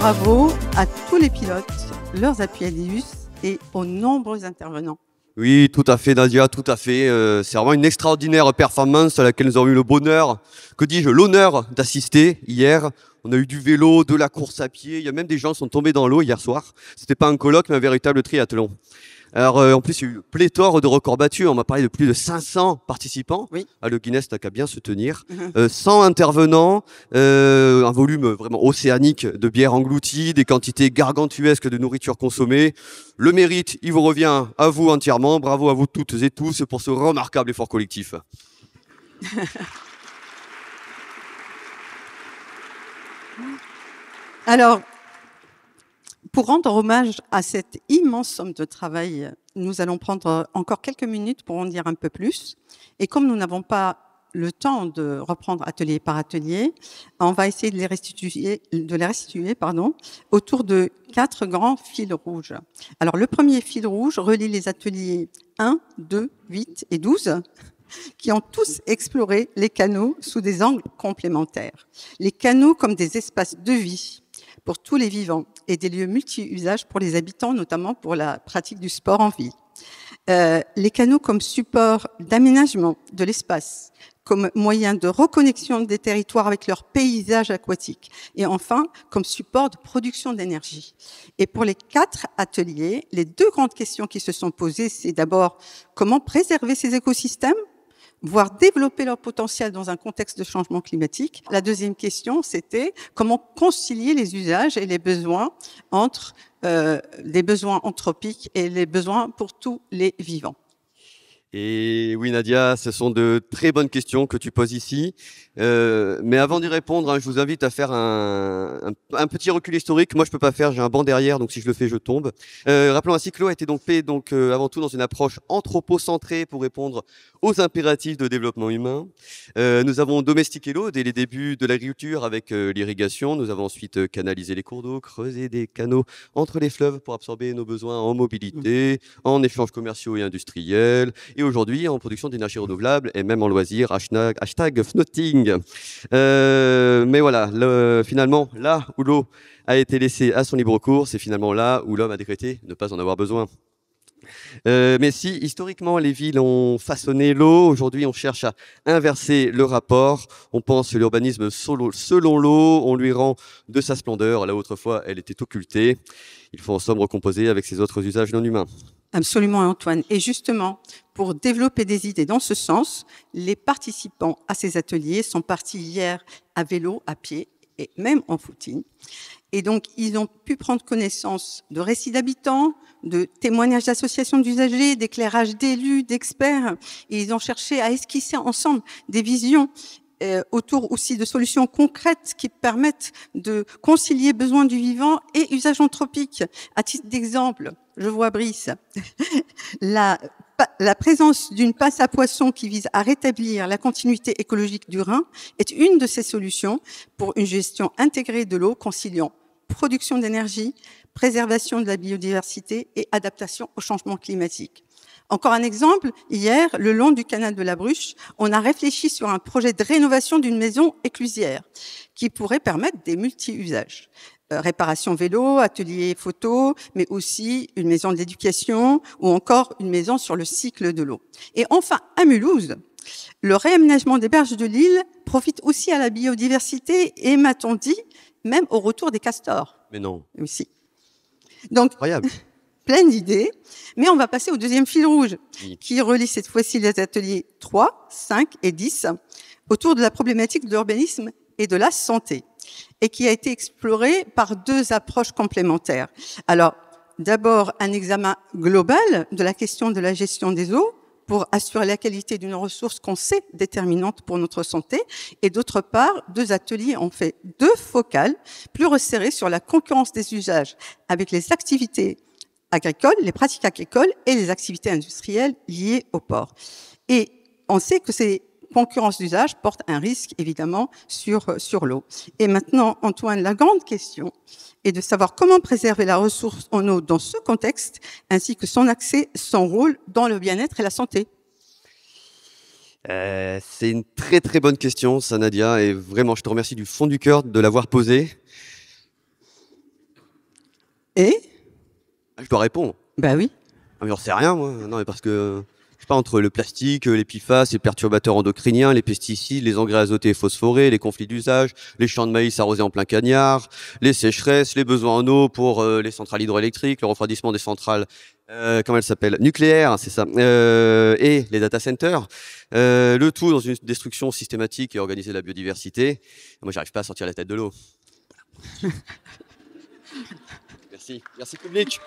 bravo à tous les pilotes, leurs appuis Alius et aux nombreux intervenants. Oui, tout à fait, Nadia, tout à fait. C'est vraiment une extraordinaire performance à laquelle nous avons eu le bonheur, que dis-je, l'honneur d'assister hier. On a eu du vélo, de la course à pied. Il y a même des gens qui sont tombés dans l'eau hier soir. C'était pas un colloque, mais un véritable triathlon. Alors, en plus, il y a eu pléthore de records battus. On m'a parlé de plus de 500 participants. Oui. Le Guinness n'a qu'à bien se tenir. 100 intervenants, un volume vraiment océanique de bière engloutie, des quantités gargantuesques de nourriture consommée. Le mérite, il vous revient à vous entièrement. Bravo à vous toutes et tous pour ce remarquable effort collectif. Alors, pour rendre hommage à cette immense somme de travail, nous allons prendre encore quelques minutes pour en dire un peu plus. Et comme nous n'avons pas le temps de reprendre atelier par atelier, on va essayer de les restituer, autour de 4 grands fils rouges. Alors, le premier fil rouge relie les ateliers 1, 2, 8 et 12, qui ont tous exploré les canaux sous des angles complémentaires. Les canaux comme des espaces de vie pour tous les vivants et des lieux multi-usages pour les habitants, notamment pour la pratique du sport en ville. Les canaux comme support d'aménagement de l'espace, comme moyen de reconnexion des territoires avec leur paysage aquatique, et enfin comme support de production d'énergie. Et pour les 4 ateliers, les 2 grandes questions qui se sont posées, c'est d'abord comment préserver ces écosystèmes, voire développer leur potentiel dans un contexte de changement climatique. La deuxième question, c'était comment concilier les usages et les besoins entre les besoins anthropiques et les besoins pour tous les vivants. Et oui, Nadia, ce sont de très bonnes questions que tu poses ici. Mais avant d'y répondre, je vous invite à faire un petit recul historique. Moi, je peux pas faire, j'ai un banc derrière, donc si je le fais, je tombe. Rappelons ainsi que l'eau a été donc fait avant tout dans une approche anthropocentrée pour répondre aux impératifs de développement humain. Nous avons domestiqué l'eau dès les débuts de l'agriculture avec l'irrigation. Nous avons ensuite canalisé les cours d'eau, creusé des canaux entre les fleuves pour absorber nos besoins en mobilité, en échanges commerciaux et industriels. Et aujourd'hui, en production d'énergie renouvelable et même en loisirs, hashtag Fnotting. Mais voilà, finalement, là où l'eau a été laissée à son libre cours, c'est finalement là où l'homme a décrété ne pas en avoir besoin. Mais si historiquement les villes ont façonné l'eau, aujourd'hui on cherche à inverser le rapport. On pense l'urbanisme selon l'eau, on lui rend de sa splendeur, là où autrefois elle était occultée. Il faut en somme recomposer avec ses autres usages non humains. Absolument, Antoine. Et justement, pour développer des idées dans ce sens, les participants à ces ateliers sont partis hier à vélo, à pied et même en footing. Et donc, ils ont pu prendre connaissance de récits d'habitants, de témoignages d'associations d'usagers, d'éclairages d'élus, d'experts. Et ils ont cherché à esquisser ensemble des visions autour aussi de solutions concrètes qui permettent de concilier besoins du vivant et usage anthropique. À titre d'exemple, je vois Brice, la présence d'une passe à poissons qui vise à rétablir la continuité écologique du Rhin est une de ces solutions pour une gestion intégrée de l'eau conciliant production d'énergie, préservation de la biodiversité et adaptation au changement climatique. Encore un exemple, hier, le long du canal de la Bruche, on a réfléchi sur un projet de rénovation d'une maison éclusière qui pourrait permettre des multi-usages. Réparation vélo, atelier photo, mais aussi une maison de l'éducation ou encore une maison sur le cycle de l'eau. Et enfin, à Mulhouse, le réaménagement des berges de l'île profite aussi à la biodiversité et, m'a-t-on dit, même au retour des castors. Mais non. Aussi. Donc, incroyable. Plein d'idées, mais on va passer au deuxième fil rouge, qui relie cette fois-ci les ateliers 3, 5 et 10 autour de la problématique de l'urbanisme et de la santé, et qui a été exploré par 2 approches complémentaires. Alors, d'abord, un examen global de la question de la gestion des eaux, pour assurer la qualité d'une ressource qu'on sait déterminante pour notre santé. Et d'autre part, 2 ateliers ont fait 2 focales plus resserrées sur la concurrence des usages avec les activités agricoles, les pratiques agricoles et les activités industrielles liées au port. Et on sait que ces concurrences d'usage portent un risque, évidemment, sur l'eau. Et maintenant, Antoine, la grande question est de savoir comment préserver la ressource en eau dans ce contexte, ainsi que son accès, son rôle dans le bien-être et la santé. C'est une très très bonne question, ça, Nadia, et vraiment, je te remercie du fond du cœur de l'avoir posée. Et Je dois répondre. Ben oui. Ah, mais j'en sais rien, moi. Non, mais parce que, je sais pas, entre le plastique, les PFAS, les perturbateurs endocriniens, les pesticides, les engrais azotés et phosphorés, les conflits d'usage, les champs de maïs arrosés en plein cagnard, les sécheresses, les besoins en eau pour les centrales hydroélectriques, le refroidissement des centrales, comment elles s'appellent, nucléaires, c'est ça, et les data centers, le tout dans une destruction systématique et organisée de la biodiversité. Moi, j'arrive pas à sortir la tête de l'eau. Merci. Merci, public.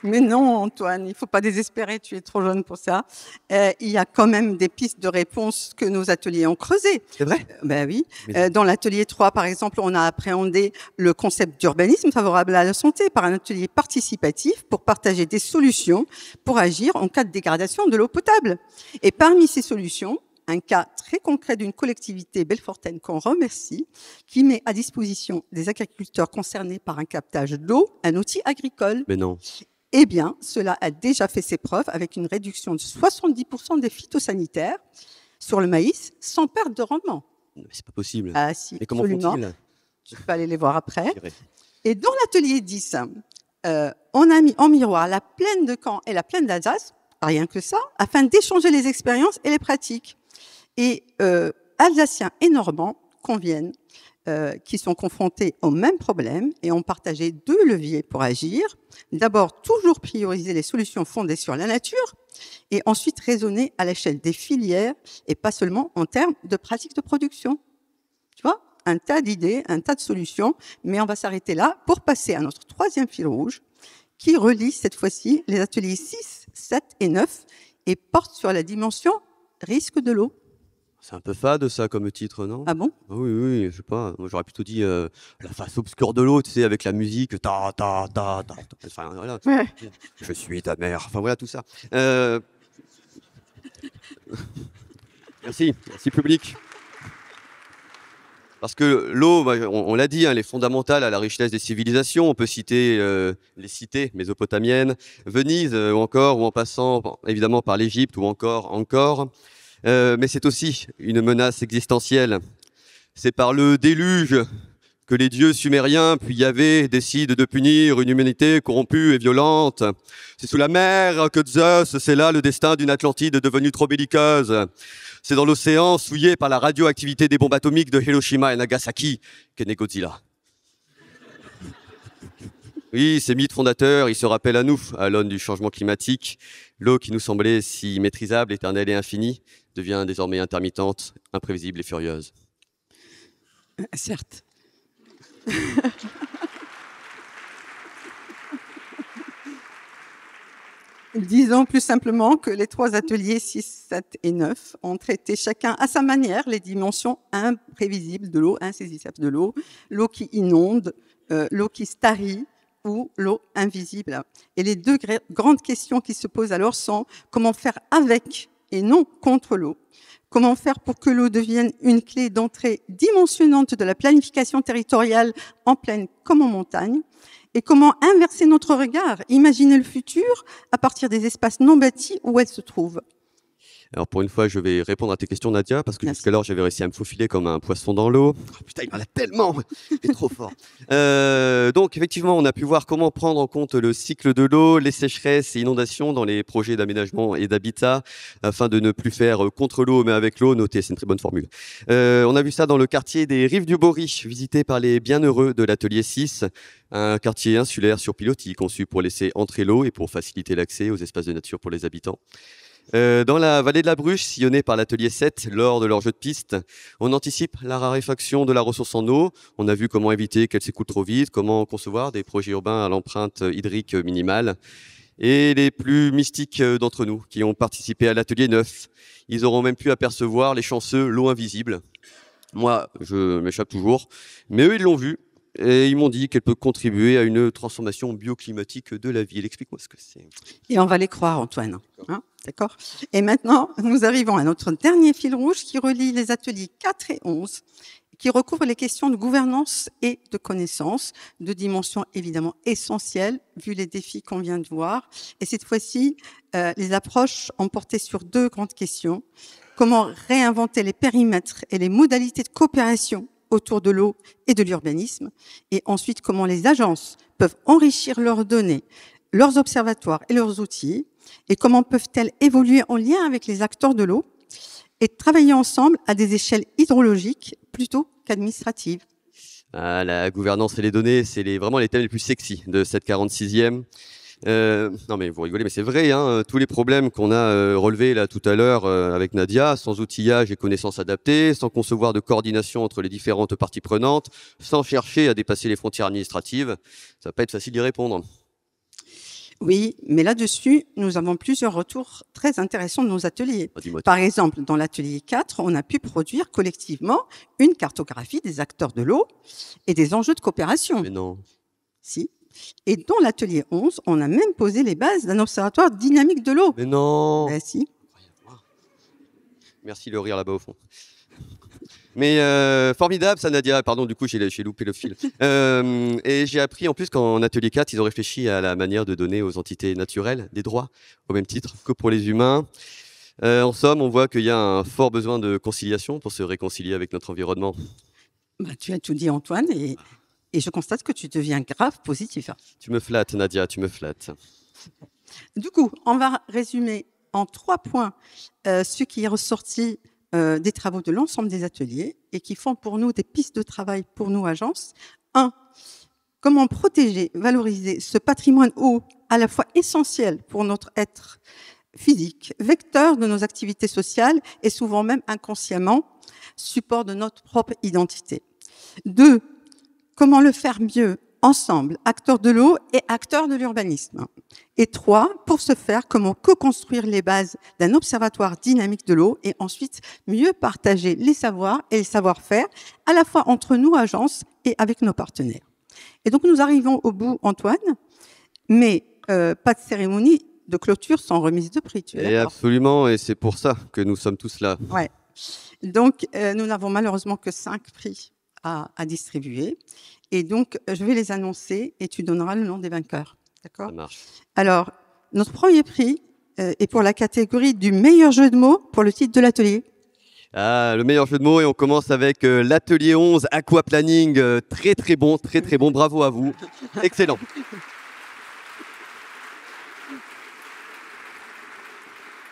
Mais non, Antoine, il ne faut pas désespérer, tu es trop jeune pour ça. Il y a quand même des pistes de réponse que nos ateliers ont creusées. C'est vrai? Ben oui. Dans l'atelier 3, par exemple, on a appréhendé le concept d'urbanisme favorable à la santé par un atelier participatif pour partager des solutions pour agir en cas de dégradation de l'eau potable. Et parmi ces solutions, un cas très concret d'une collectivité belfortaine qu'on remercie, qui met à disposition des agriculteurs concernés par un captage d'eau un outil agricole. Mais non. Eh bien, cela a déjà fait ses preuves avec une réduction de 70% des phytosanitaires sur le maïs sans perte de rendement. Mais c'est pas possible. Ah si, Mais comment absolument. font-ils? Je peux aller les voir après. Je dirais. Et dans l'atelier 10, on a mis en miroir la plaine de Caen et la plaine d'Alsace, rien que ça, afin d'échanger les expériences et les pratiques. Et Alsaciens et Normands conviennent qui sont confrontés au même problème et ont partagé 2 leviers pour agir. D'abord, toujours prioriser les solutions fondées sur la nature et ensuite raisonner à l'échelle des filières et pas seulement en termes de pratiques de production. Tu vois, un tas d'idées, un tas de solutions, mais on va s'arrêter là pour passer à notre 3e fil rouge qui relie cette fois-ci les ateliers 6, 7 et 9 et porte sur la dimension risque de l'eau. C'est un peu fade, ça, comme titre, non? Ah bon? Oui, oui, je sais pas. Moi, j'aurais plutôt dit la face obscure de l'eau, tu sais, avec la musique. Ta, ta, ta, ta, ta. Enfin, voilà. Ouais. Je suis ta mère. Enfin, voilà, tout ça. Merci. Merci, public. Parce que l'eau, on l'a dit, elle est fondamentale à la richesse des civilisations. On peut citer les cités mésopotamiennes, Venise, ou en passant, bon, évidemment, par l'Égypte, ou encore. Mais c'est aussi une menace existentielle. C'est par le déluge que les dieux sumériens, puis Yahvé, décident de punir une humanité corrompue et violente. C'est sous la mer que Zeus scella le destin d'une Atlantide devenue trop belliqueuse. C'est dans l'océan, souillé par la radioactivité des bombes atomiques de Hiroshima et Nagasaki, qu'est né Godzilla. Oui, ces mythes fondateurs, ils se rappellent à nous, à l'aune du changement climatique. L'eau qui nous semblait si maîtrisable, éternelle et infinie, devient désormais intermittente, imprévisible et furieuse. Certes. Disons plus simplement que les 3 ateliers 6, 7 et 9 ont traité chacun à sa manière les dimensions imprévisibles de l'eau, insaisissables de l'eau, l'eau qui inonde, l'eau qui starie ou l'eau invisible. Et les 2 grandes questions qui se posent alors sont comment faire avec et non contre l'eau. Comment faire pour que l'eau devienne une clé d'entrée dimensionnante de la planification territoriale en plaine comme en montagne? Et comment inverser notre regard, imaginer le futur à partir des espaces non bâtis où elle se trouve? Alors pour une fois, je vais répondre à tes questions, Nadia, parce que Merci. jusqu'alors, j'avais réussi à me faufiler comme un poisson dans l'eau. Oh, putain, il m'en a tellement. Il est trop fort. Donc effectivement, on a pu voir comment prendre en compte le cycle de l'eau, les sécheresses et inondations dans les projets d'aménagement et d'habitat, afin de ne plus faire contre l'eau, mais avec l'eau. Notez, c'est une très bonne formule. On a vu ça dans le quartier des Rives du Bory, visité par les bienheureux de l'atelier 6, un quartier insulaire sur pilotis, conçu pour laisser entrer l'eau et pour faciliter l'accès aux espaces de nature pour les habitants. Dans la vallée de la Bruche, sillonnée par l'atelier 7, lors de leur jeu de piste, on anticipe la raréfaction de la ressource en eau. On a vu comment éviter qu'elle s'écoule trop vite, comment concevoir des projets urbains à l'empreinte hydrique minimale. Et les plus mystiques d'entre nous, qui ont participé à l'atelier 9, ils auront même pu apercevoir les chanceux l'eau invisible. Moi, je m'échappe toujours, mais eux, ils l'ont vu. Et ils m'ont dit qu'elle peut contribuer à une transformation bioclimatique de la ville. Explique-moi ce que c'est. Et on va les croire, Antoine. Hein, d'accord. Et maintenant, nous arrivons à notre dernier fil rouge qui relie les ateliers 4 et 11, qui recouvre les questions de gouvernance et de connaissance, de dimensions évidemment essentielles, vu les défis qu'on vient de voir. Et cette fois-ci, les approches ont porté sur 2 grandes questions. Comment réinventer les périmètres et les modalités de coopération autour de l'eau et de l'urbanisme, et ensuite comment les agences peuvent enrichir leurs données, leurs observatoires et leurs outils, et comment peuvent-elles évoluer en lien avec les acteurs de l'eau et travailler ensemble à des échelles hydrologiques plutôt qu'administratives. Ah, la gouvernance et les données, c'est vraiment les thèmes les plus sexy de cette 46e. Non mais vous rigolez, mais c'est vrai, hein, tous les problèmes qu'on a relevés là tout à l'heure avec Nadia, sans outillage et connaissances adaptées, sans concevoir de coordination entre les différentes parties prenantes, sans chercher à dépasser les frontières administratives, ça va pas être facile d'y répondre. Oui, mais là-dessus, nous avons plusieurs retours très intéressants de nos ateliers. Par exemple, dans l'atelier 4, on a pu produire collectivement une cartographie des acteurs de l'eau et des enjeux de coopération. Mais non. Si. Et dans l'atelier 11, on a même posé les bases d'un observatoire dynamique de l'eau. Mais non. Ben, si. Merci le rire là-bas au fond. Mais formidable ça, Nadia. Pardon, du coup, j'ai loupé le fil. Et j'ai appris en plus qu'en atelier 4, ils ont réfléchi à la manière de donner aux entités naturelles des droits au même titre que pour les humains. En somme, on voit qu'il y a un fort besoin de conciliation pour se réconcilier avec notre environnement. Bah, tu as tout dit, Antoine, et je constate que tu deviens grave positif. Tu me flattes, Nadia, tu me flattes. Du coup, on va résumer en 3 points ce qui est ressorti des travaux de l'ensemble des ateliers et qui font pour nous des pistes de travail pour nous, agences. 1. Comment protéger, valoriser ce patrimoine eau à la fois essentiel pour notre être physique, vecteur de nos activités sociales et souvent même inconsciemment support de notre propre identité. 2. Comment le faire mieux ensemble, acteurs de l'eau et acteurs de l'urbanisme. Et 3, pour ce faire, comment co-construire les bases d'un observatoire dynamique de l'eau et ensuite mieux partager les savoirs et les savoir-faire, à la fois entre nous, agences, et avec nos partenaires. Et donc, nous arrivons au bout, Antoine, mais pas de cérémonie de clôture sans remise de prix. Tu es d'accord ? Absolument, et c'est pour ça que nous sommes tous là. Ouais. Donc, nous n'avons malheureusement que 5 prix à distribuer. Et donc, je vais les annoncer et tu donneras le nom des vainqueurs. D'accord ? Ça marche. Alors, notre premier prix est pour la catégorie du meilleur jeu de mots pour le titre de l'atelier. Ah, le meilleur jeu de mots, et on commence avec l'atelier 11, aquaplaning. Très très bon, bravo à vous. Excellent.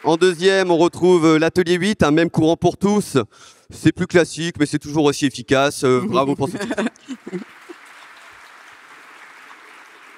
En deuxième, on retrouve l'atelier 8, un même courant pour tous. C'est plus classique, mais c'est toujours aussi efficace. Bravo pour ce titre.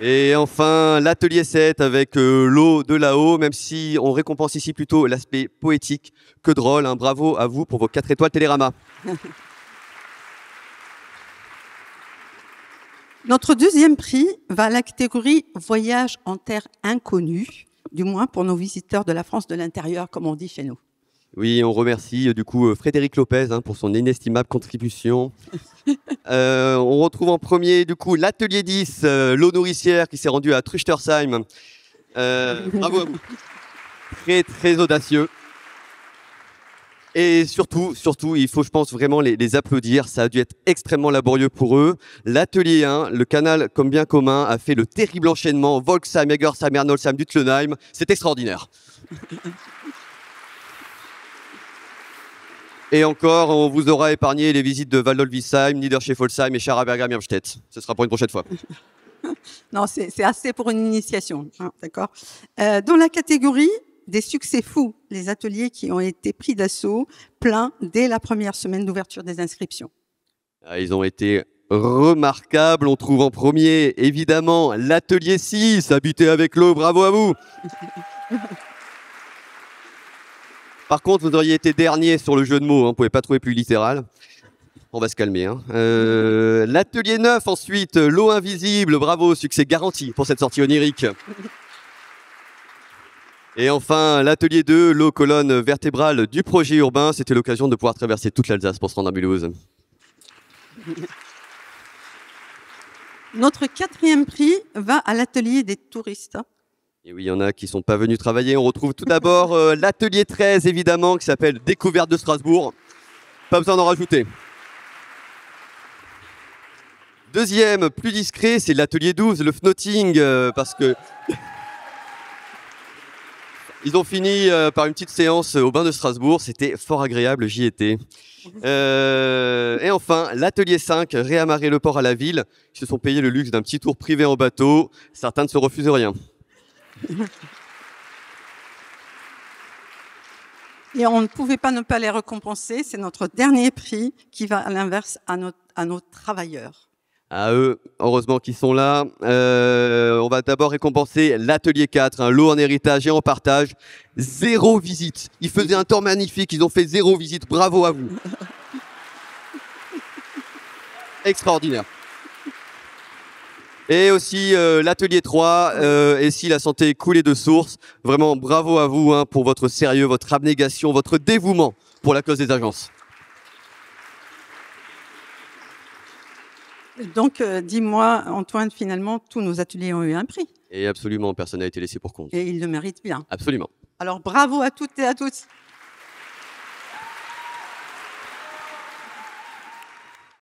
Et enfin, l'atelier 7 avec l'eau de là-haut, même si on récompense ici plutôt l'aspect poétique que drôle. Hein. Bravo à vous pour vos 4 étoiles Télérama. Notre deuxième prix va à la catégorie voyage en terre inconnue, du moins pour nos visiteurs de la France de l'intérieur, comme on dit chez nous. Oui, on remercie du coup Frédéric Lopez pour son inestimable contribution. On retrouve en premier du coup l'atelier 10, l'eau nourricière qui s'est rendue à Truchtersheim. Bravo à vous. Très très audacieux. Et surtout, il faut, je pense, vraiment les applaudir. Ça a dû être extrêmement laborieux pour eux. L'atelier 1, le canal comme bien commun, a fait le terrible enchaînement Volksheim, Egersheim, Ernolsheim, Duttlenheim. C'est extraordinaire. Et encore, on vous aura épargné les visites de Waldolvisheim, Niederscheffolsheim et Scharerberger-Mierstedt. Ce sera pour une prochaine fois. Non, c'est assez pour une initiation, hein, d'accord. Dans la catégorie des succès fous, les ateliers qui ont été pris d'assaut, plein dès la première semaine d'ouverture des inscriptions. Ils ont été remarquables. On trouve en premier, évidemment, l'atelier 6, habiter avec l'eau. Bravo à vous. Par contre, vous auriez été dernier sur le jeu de mots, hein, vous ne pouvez pas trouver plus littéral. On va se calmer. Hein. L'atelier 9, ensuite, l'eau invisible, bravo, succès garanti pour cette sortie onirique. Et enfin, l'atelier 2, l'eau colonne vertébrale du projet urbain, c'était l'occasion de pouvoir traverser toute l'Alsace pour se rendre à Mulhouse. Notre quatrième prix va à l'atelier des touristes. Et oui, il y en a qui ne sont pas venus travailler. On retrouve tout d'abord l'atelier 13, évidemment, qui s'appelle Découverte de Strasbourg. Pas besoin d'en rajouter. Deuxième, plus discret, c'est l'atelier 12, le Fnotting, parce que Ils ont fini par une petite séance au bain de Strasbourg. C'était fort agréable, j'y étais. Et enfin, l'atelier 5, réamarrer le port à la ville. Ils se sont payés le luxe d'un petit tour privé en bateau. Certains ne se refusent rien. Et on ne pouvait pas ne pas les récompenser. C'est notre dernier prix qui va à l'inverse à nos travailleurs. À eux, heureusement qu'ils sont là. On va d'abord récompenser l'atelier 4, un lot en héritage et en partage. 0 visite. Ils faisaient un temps magnifique, ils ont fait 0 visite. Bravo à vous. Extraordinaire. Et aussi l'atelier 3, et si la santé coulait de source. Vraiment bravo à vous pour votre sérieux, votre abnégation, votre dévouement pour la cause des agences. Donc, dis-moi, Antoine, finalement, tous nos ateliers ont eu un prix. Et absolument, personne n'a été laissé pour compte. Et ils le méritent bien. Absolument. Alors, bravo à toutes et à tous.